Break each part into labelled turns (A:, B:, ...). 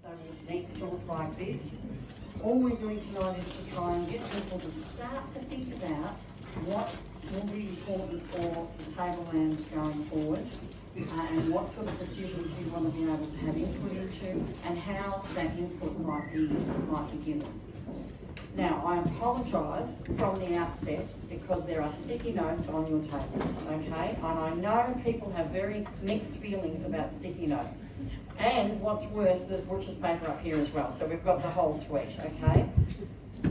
A: So it needs to look like this. All we're doing tonight is to try and get people to start to think about what will be important for the Tablelands going forward, and what sort of decisions you want to be able to have input into, and how that input might be given. Now, I apologise from the outset because there are sticky notes on your tables, okay? And I know people have very mixed feelings about sticky notes. And what's worse, there's butcher's paper up here as well, so we've got the whole suite, okay?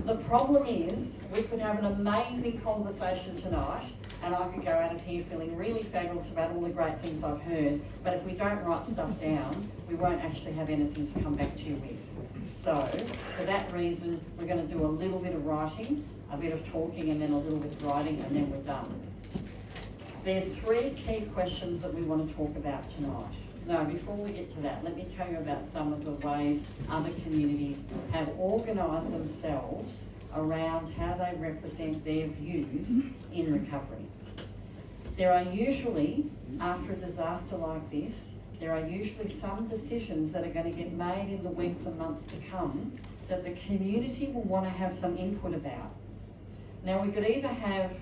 A: The problem is, we could have an amazing conversation tonight, and I could go out of here feeling really fabulous about all the great things I've heard, but if we don't write stuff down, we won't actually have anything to come back to you with. So, for that reason, we're going to do a little bit of writing, a bit of talking, and then a little bit of writing, and then we're done. There's 3 key questions that we want to talk about tonight. No, before we get to that, let me tell you about some of the ways other communities have organised themselves around how they represent their views in recovery. There are usually, after a disaster like this, there are usually some decisions that are going to get made in the weeks and months to come that the community will want to have some input about. Now, we could either have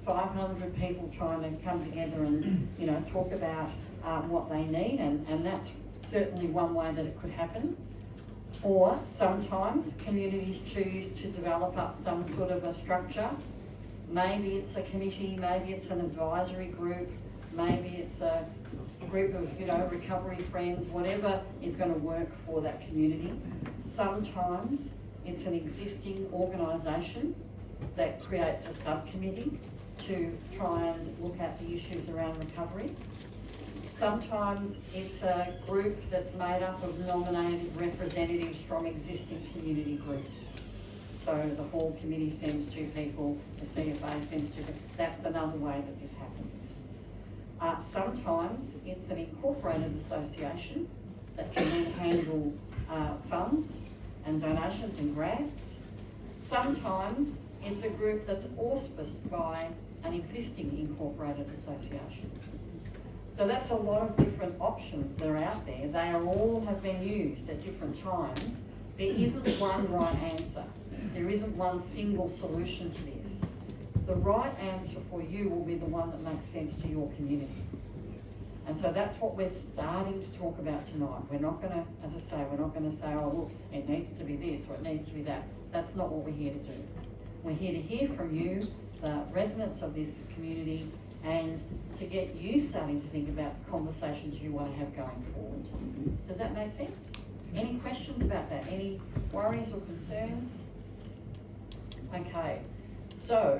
A: 500 people trying to come together and, talk about what they need, and that's certainly one way that it could happen. Or sometimes communities choose to develop up some sort of a structure. Maybe it's a committee, maybe it's an advisory group, maybe it's a group of, recovery friends, whatever is going to work for that community. Sometimes it's an existing organisation that creates a subcommittee to try and look at the issues around recovery. Sometimes it's a group that's made up of nominated representatives from existing community groups. So the Hall Committee sends 2 people, the CFA sends 2 people. That's another way that this happens. Sometimes it's an incorporated association that can then handle funds and donations and grants. Sometimes it's a group that's auspiced by an existing incorporated association. So that's a lot of different options that are out there. They are all have been used at different times. There isn't one right answer. There isn't one single solution to this. The right answer for you will be the one that makes sense to your community. And so that's what we're starting to talk about tonight. We're not going to, as I say, we're not going to say, oh, look, it needs to be this or it needs to be that. That's not what we're here to do. We're here to hear from you, the residents of this community, and to get you starting to think about the conversations you want to have going forward. Does that make sense? Any questions about that? Any worries or concerns? Okay, so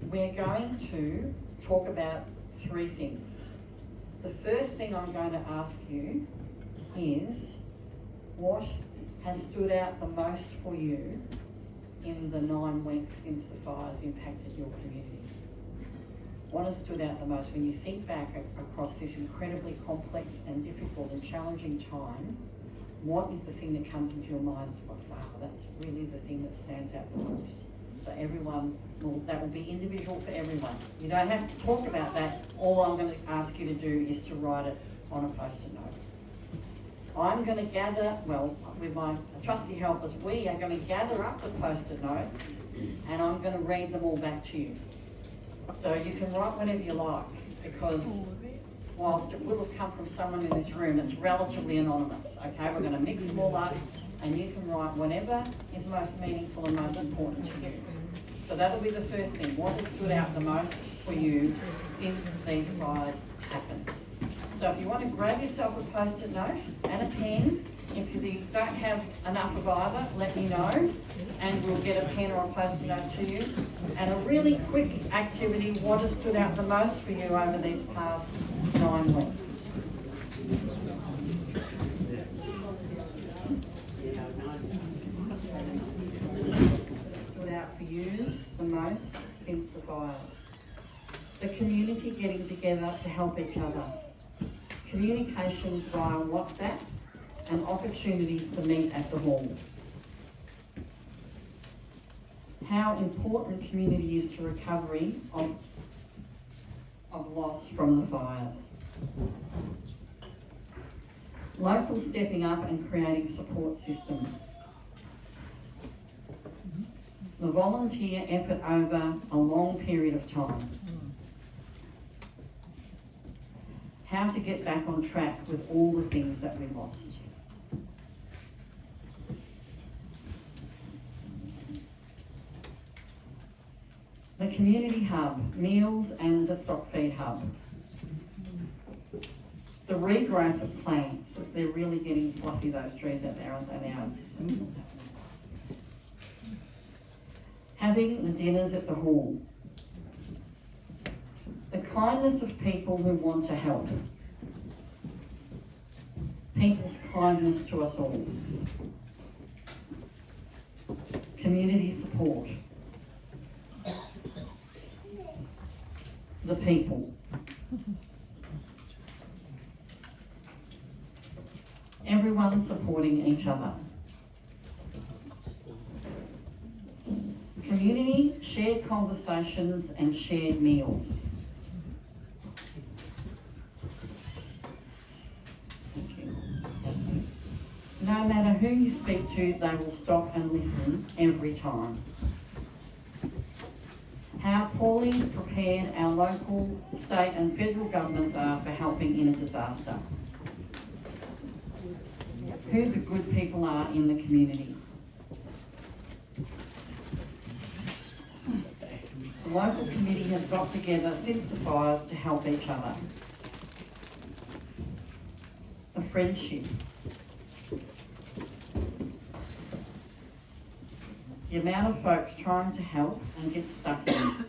A: we're going to talk about 3 things. The first thing I'm going to ask you is, what has stood out the most for you in the 9 weeks since the fires impacted your community? What has stood out the most when you think back across this incredibly complex and difficult and challenging time? What is the thing that comes into your mind as, wow, that's really the thing that stands out the most? So everyone that will be individual for everyone. You don't have to talk about that. All I'm going to ask you to do is to write it on a post-it note. I'm going to gather, with my trusty helpers, we are going to gather up the post-it notes and I'm going to read them all back to you. So you can write whatever you like, because whilst it will have come from someone in this room, it's relatively anonymous, okay? We're going to mix them all up and you can write whatever is most meaningful and most important to you. So that'll be the first thing. What has stood out the most for you since these fires happened? So if you want to grab yourself a post-it note and a pen, if you don't have enough of either, let me know and we'll get a pen or a post-it note to you. And a really quick activity, what has stood out the most for you over these past 9 weeks? Stood out for you the most since the fires? The community getting together to help each other. Communications via WhatsApp and opportunities to meet at the hall. How important community is to recovery of loss from the fires. Locals stepping up and creating support systems. The volunteer effort over a long period of time. How to get back on track with all the things that we lost. The community hub, meals and the stock feed hub. The regrowth of plants, they're really getting fluffy, those trees out there, aren't they now? Having the dinners at the hall. The kindness of people who want to help. People's kindness to us all. Community support. The people. Everyone supporting each other. Community, shared conversations and shared meals. Thank you. No matter who you speak to, they will stop and listen every time. How poorly prepared our local, state and federal governments are for helping in a disaster. Who the good people are in the community. The local committee has got together since the fires to help each other. The friendship. The amount of folks trying to help and get stuck in.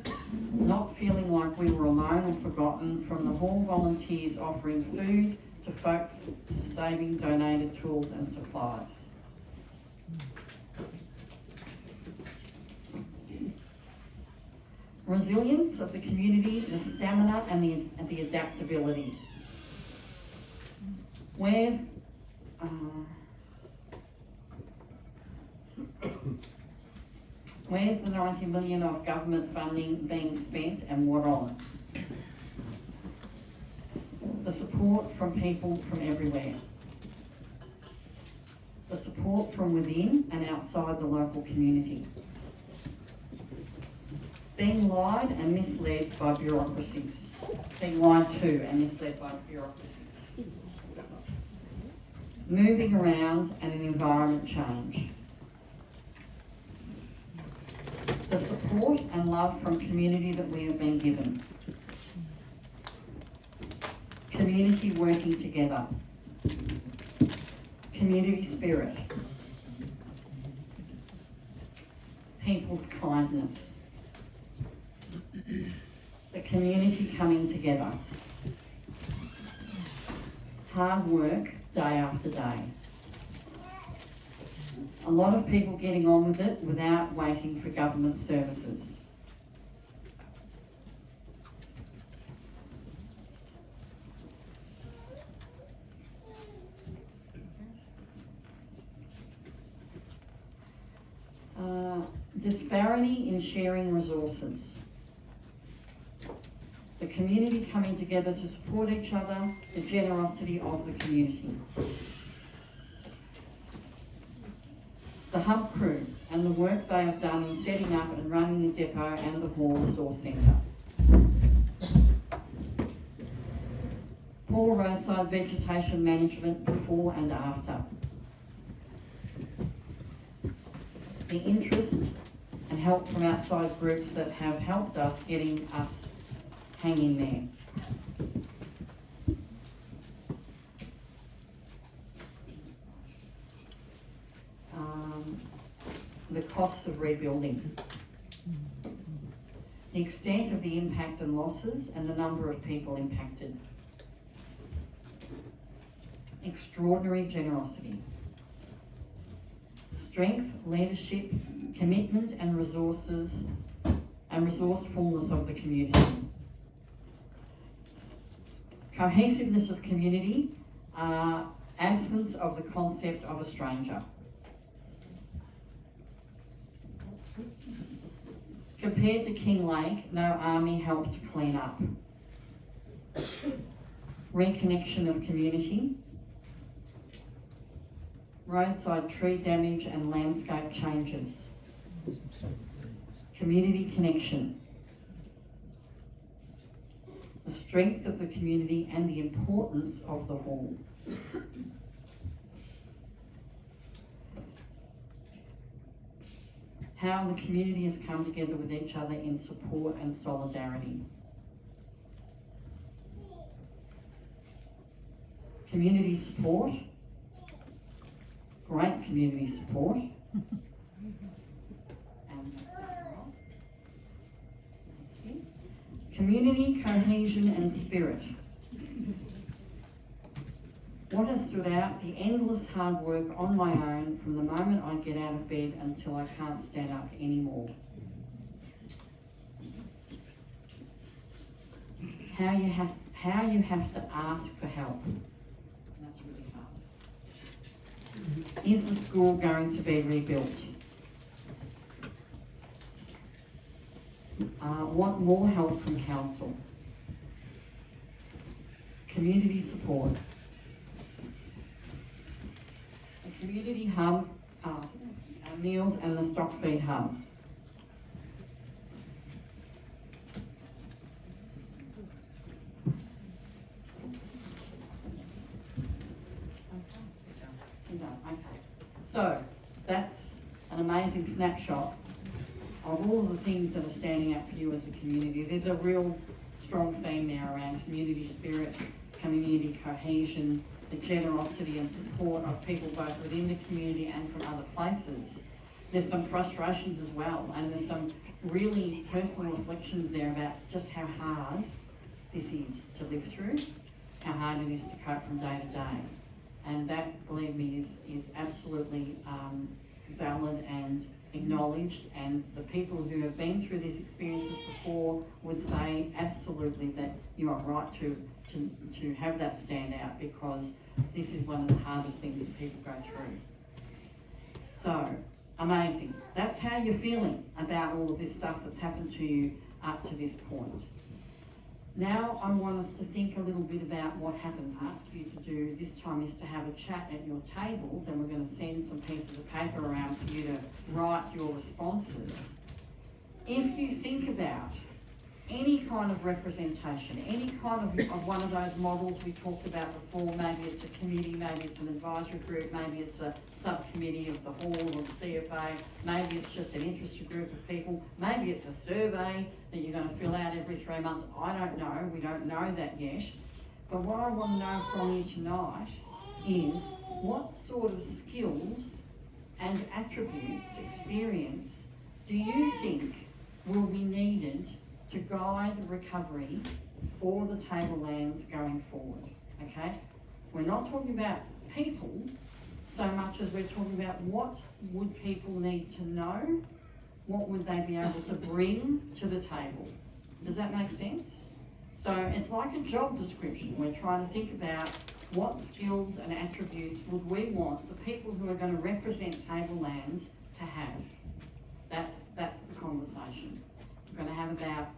A: Not feeling like we were alone or forgotten, from the hall volunteers offering food to folks saving donated tools and supplies. Resilience of the community, the stamina and the adaptability. Where's the 90 million of government funding being spent and what on? The support from people from everywhere. The support from within and outside the local community. Being lied and misled by bureaucracies. Being lied to and misled by bureaucracies. Moving around and an environment change. The support and love from community that we have been given. Community working together. Community spirit. People's kindness. The community coming together. Hard work day after day. A lot of people getting on with it without waiting for government services. Disparity in sharing resources. The community coming together to support each other, the generosity of the community. The hub crew and the work they have done in setting up and running the depot and the hall resource centre. Poor roadside vegetation management before and after. The interest and help from outside groups that have helped us getting us hanging there. The costs of rebuilding. The extent of the impact and losses and the number of people impacted. Extraordinary generosity. Strength, leadership, commitment and resources and resourcefulness of the community. Cohesiveness of community, absence of the concept of a stranger. Compared to Kinglake, no army helped to clean up. Reconnection of community. roadside tree damage and landscape changes, community connection, the strength of the community and the importance of the hall. How the community has come together with each other in support and solidarity. Community support, great community support. And that's that one. Thank you. Community cohesion and spirit. What has stood out? The endless hard work on my own from the moment I get out of bed until I can't stand up anymore. How you have to ask for help. That's really hard. Is the school going to be rebuilt? Want more help from council. Community support. A community hub, meals and the stock feed hub. Okay, so that's an amazing snapshot of all of the things that are standing out for you as a community. There's a real strong theme there around community spirit, community cohesion, the generosity and support of people both within the community and from other places. There's some frustrations as well, and there's some really personal reflections there about just how hard this is to live through, how hard it is to cope from day to day. And that, believe me, is absolutely valid and acknowledged, and the people who have been through these experiences before would say absolutely that you are right to have that stand out, because this is one of the hardest things that people go through. So, amazing. That's how you're feeling about all of this stuff that's happened to you up to this point. Now I want us to think a little bit about what happens. Ask you to do this time is to have a chat at your tables, and we're going to send some pieces of paper around for you to write your responses. If you think about any kind of representation, any kind of one of those models we talked about before, maybe it's a committee, maybe it's an advisory group, maybe it's a subcommittee of the hall or the CFA, maybe it's just an interested group of people, maybe it's a survey that you're going to fill out every 3 months. I don't know, we don't know that yet. But what I want to know from you tonight is what sort of skills and attributes, experience, do you think will be needed to guide recovery for the Tablelands going forward, okay? We're not talking about people so much as we're talking about what would people need to know, what would they be able to bring to the table. Does that make sense? So it's like a job description. We're trying to think about what skills and attributes would we want the people who are going to represent Tablelands to have. That's the conversation. We're going to have about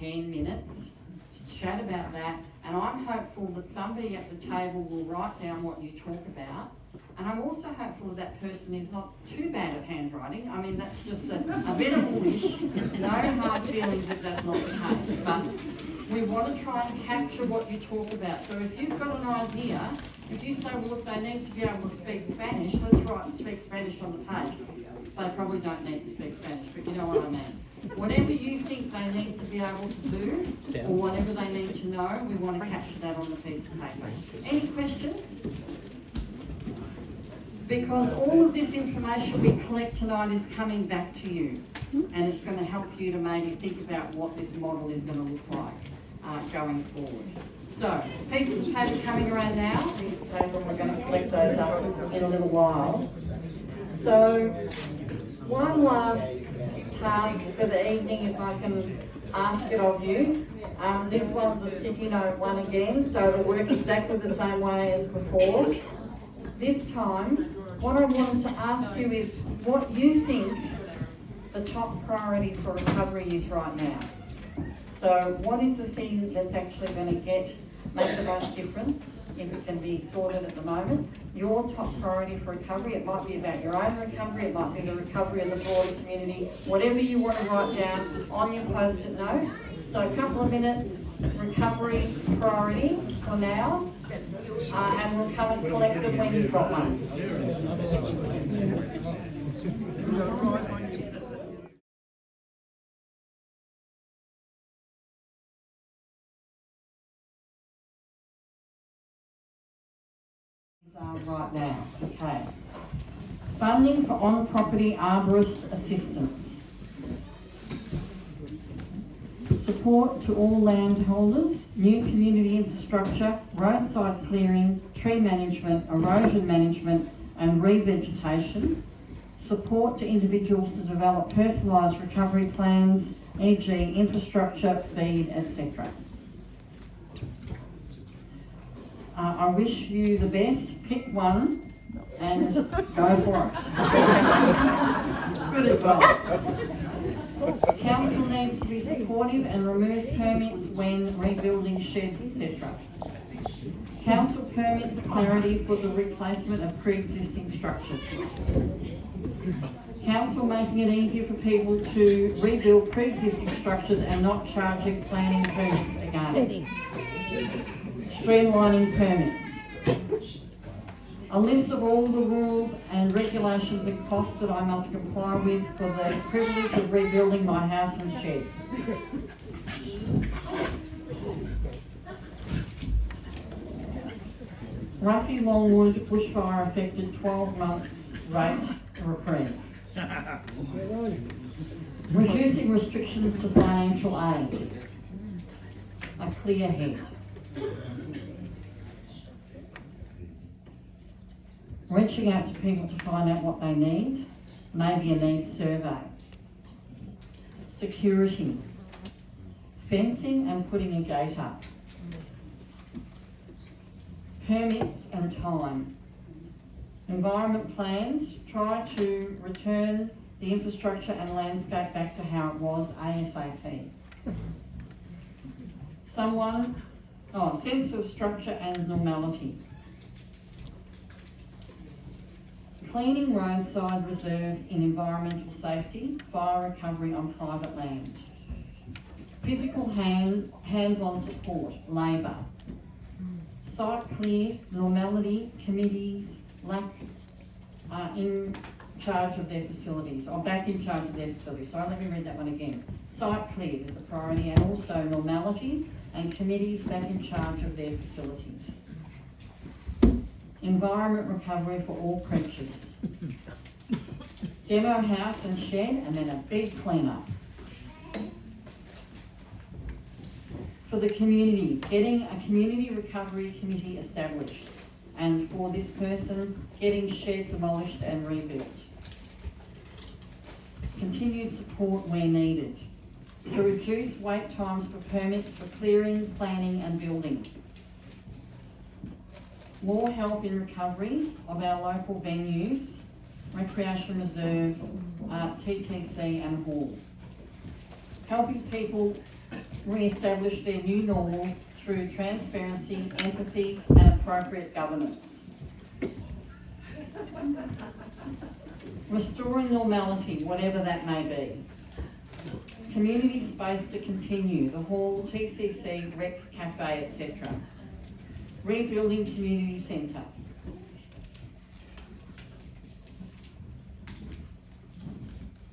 A: 10 minutes to chat about that, and I'm hopeful that somebody at the table will write down what you talk about, and I'm also hopeful that person is not too bad at handwriting. I mean, that's just a bit of a wish. No hard feelings if that's not the case, but we want to try and capture what you talk about. So if you've got an idea, if you say, well look, they need to be able to speak Spanish, let's write and speak Spanish on the page. They probably don't need to speak Spanish, but you know what I mean. Whatever you think they need to be able to do, or whatever they need to know, we want to capture that on the piece of paper. Any questions? Because all of this information we collect tonight is coming back to you, and it's going to help you to maybe think about what this model is going to look like going forward. So, pieces of paper coming around now, pieces of paper, and we're going to collect those up in a little while. So, one last task for the evening, if I can ask it of you. This one's a sticky note one again, so it'll work exactly the same way as before. This time, what I wanted to ask you is what you think the top priority for recovery is right now. So what is the thing that's actually going to make the most difference think it can be sorted at the moment. Your top priority for recovery, it might be about your own recovery, it might be the recovery of the broader community, whatever you want to write down on your post-it note. So a couple of minutes, recovery priority for now, and we'll come and collect it when you've got one. Right now, okay. Funding for on-property arborist assistance. Support to all landholders, new community infrastructure, roadside clearing, tree management, erosion management and revegetation. Support to individuals to develop personalised recovery plans, e.g. infrastructure, feed, etc. I wish you the best. Pick one and go for it. Good advice. Council needs to be supportive and remove permits when rebuilding sheds, etc. Council permits clarity for the replacement of pre-existing structures. Council making it easier for people to rebuild pre-existing structures and not charging planning permits again. Streamlining permits. A list of all the rules and regulations and costs that I must comply with for the privilege of rebuilding my house and shed. Ruffy Longwood bushfire affected 12 months rate reprieve. Reducing restrictions to financial aid. A clear head. Reaching out to people to find out what they need, maybe a needs survey. Security. Fencing and putting a gate up. Permits and time. Environment plans, try to return the infrastructure and landscape back to how it was ASAP. Sense of structure and normality. Cleaning roadside reserves in environmental safety, fire recovery on private land. Physical hands-on support, labour. Site clear, normality, committees in charge of their facilities, or back in charge of their facilities. So let me read that one again. Site clear is the priority, and also normality, and committees back in charge of their facilities. Environment recovery for all creatures. Demo house and shed, and then a big clean-up. For the community, getting a community recovery committee established, and for this person, getting shed demolished and rebuilt. Continued support where needed. To reduce wait times for permits for clearing, planning and building. More help in recovery of our local venues, Recreation Reserve, TTC and Hall. Helping people re-establish their new normal through transparency, empathy and appropriate governance. Restoring normality, whatever that may be. Community space to continue, the hall, TCC, rec, cafe, etc. Rebuilding community centre.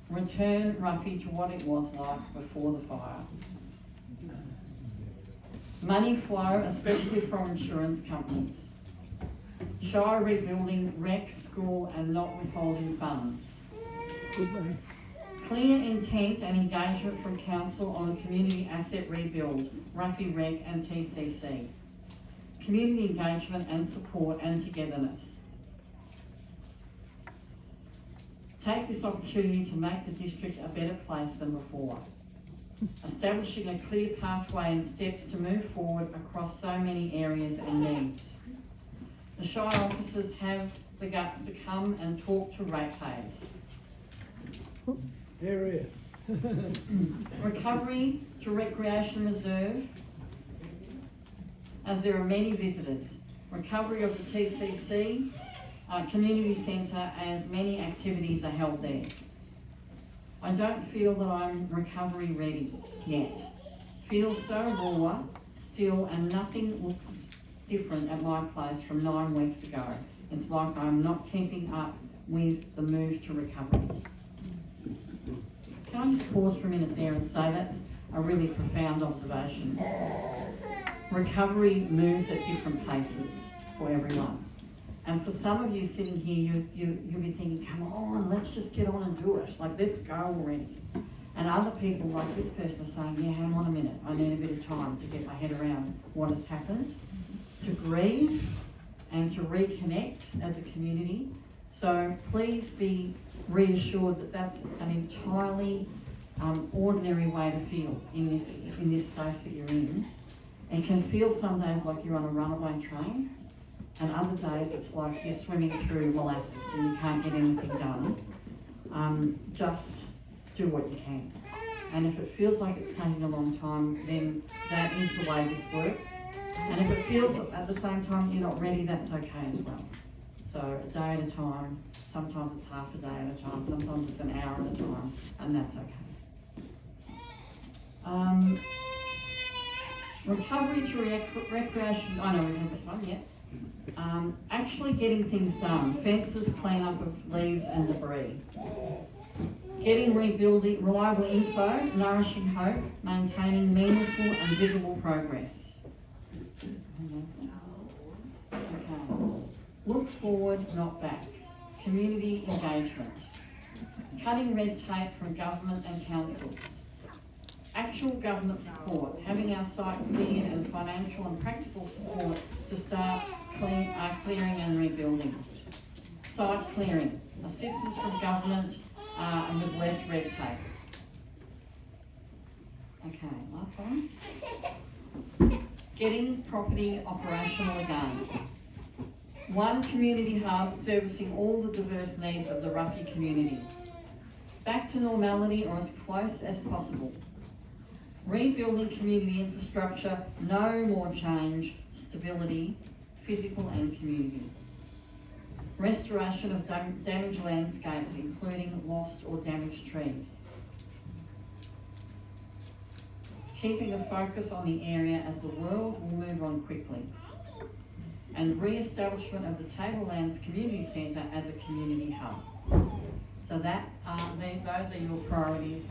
A: Return Ruffy to what it was like before the fire. Money flow, especially from insurance companies. Shire rebuilding rec, school and not withholding funds. Clear intent and engagement from council on a community asset rebuild, Ruffy Rec and TCC. Community engagement and support and togetherness. Take this opportunity to make the district a better place than before. Establishing a clear pathway and steps to move forward across so many areas and needs. The Shire officers have the guts to come and talk to ratepayers.
B: Area.
A: Recovery to Recreation Reserve, as there are many visitors. Recovery of the TCC Community Centre, as many activities are held there. I don't feel that I'm recovery ready yet. Feels so raw, still, and nothing looks different at my place from 9 weeks ago. It's like I'm not keeping up with the move to recovery. Can I just pause for a minute there and say that's a really profound observation. Recovery moves at different paces for everyone. And for some of you sitting here, you'll be thinking, come on, let's just get on and do it. Like, let's go already. And other people, like this person, are saying, yeah, hang on a minute, I need a bit of time to get my head around what has happened, to grieve and to reconnect as a community. So please be reassured that that's an entirely ordinary way to feel in this space that you're in. It can feel some days like you're on a runaway train, and other days it's like you're swimming through molasses and you can't get anything done. Just do what you can. And if it feels like it's taking a long time, then that is the way this works. And if it feels at the same time you're not ready, that's okay as well. So a day at a time, sometimes it's half a day at a time, sometimes it's an hour at a time, and that's okay. Recovery to recreation, I know we have this one, yeah. Actually getting things done, fences, clean up of leaves and debris. Getting rebuilding, reliable info, nourishing hope, maintaining meaningful and visible progress. Okay. Look forward, not back. Community engagement. Cutting red tape from government and councils. Actual government support, having our site cleared, and financial and practical support to start clearing and rebuilding. Site clearing, assistance from government and with less red tape. Okay, last one. Getting property operational again. One community hub servicing all the diverse needs of the Ruffy community. Back to normality or as close as possible. Rebuilding community infrastructure, no more change, stability, physical and community. Restoration of damaged landscapes, including lost or damaged trees. Keeping a focus on the area as the world will move on quickly. And re-establishment of the Tablelands Community Centre as a community hub. So those are your priorities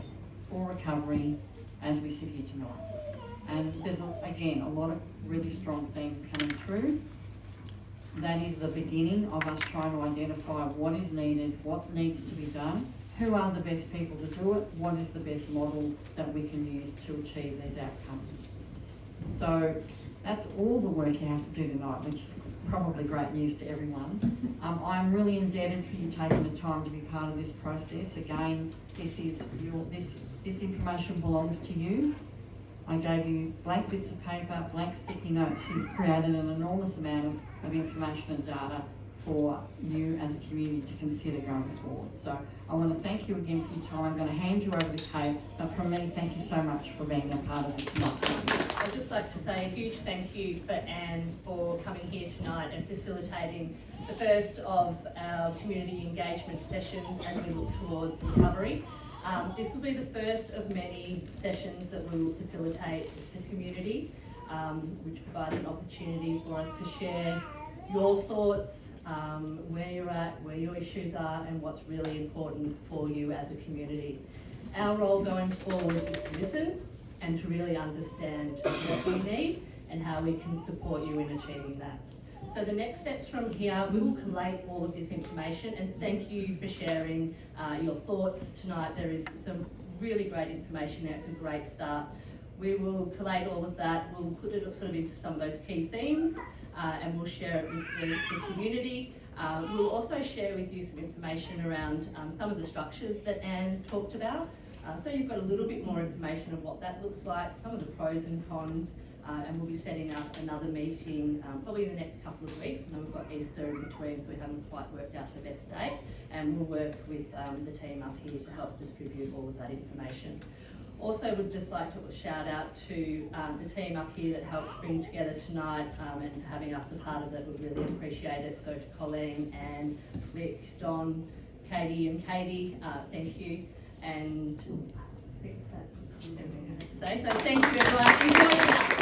A: for recovery as we sit here tonight. And there's, again, a lot of really strong themes coming through. That is the beginning of us trying to identify what is needed, what needs to be done, who are the best people to do it, what is the best model that we can use to achieve these outcomes. So that's all the work you have to do tonight, which is probably great news to everyone. I'm really indebted for you taking the time to be part of this process. Again, this information belongs to you. I gave you blank bits of paper, blank sticky notes. You've created an enormous amount of information and data for you as a community to consider going forward. So I want to thank you again for your time. I'm going to hand you over to Kate, but from me, thank you so much for being a part of this tonight.
B: I'd just like to say a huge thank you for Anne for coming here tonight and facilitating the first of our community engagement sessions as we look towards recovery. This will be the first of many sessions that we will facilitate with the community, which provides an opportunity for us to share your thoughts, where you're at, where your issues are, and what's really important for you as a community. Our role going forward is to listen and to really understand what we need and how we can support you in achieving that. So the next steps from here, we will collate all of this information, and thank you for sharing your thoughts tonight. There is some really great information there. It's a great start. We will collate all of that. We'll put it sort of into some of those key themes, and we'll share it with the community. We'll also share with you some information around some of the structures that Anne talked about. So you've got a little bit more information of what that looks like, some of the pros and cons, and we'll be setting up another meeting probably in the next couple of weeks. I know we've got Easter in between, so we haven't quite worked out the best date, and we'll work with the team up here to help distribute all of that information. Also would just like to shout out to the team up here that helped bring together tonight and having us a part of it. We really appreciate it. So to Colleen, Anne, Rick, Don, Katie and Katie, thank you. And I think that's everything I have to say. So thank you everyone. Enjoy your night.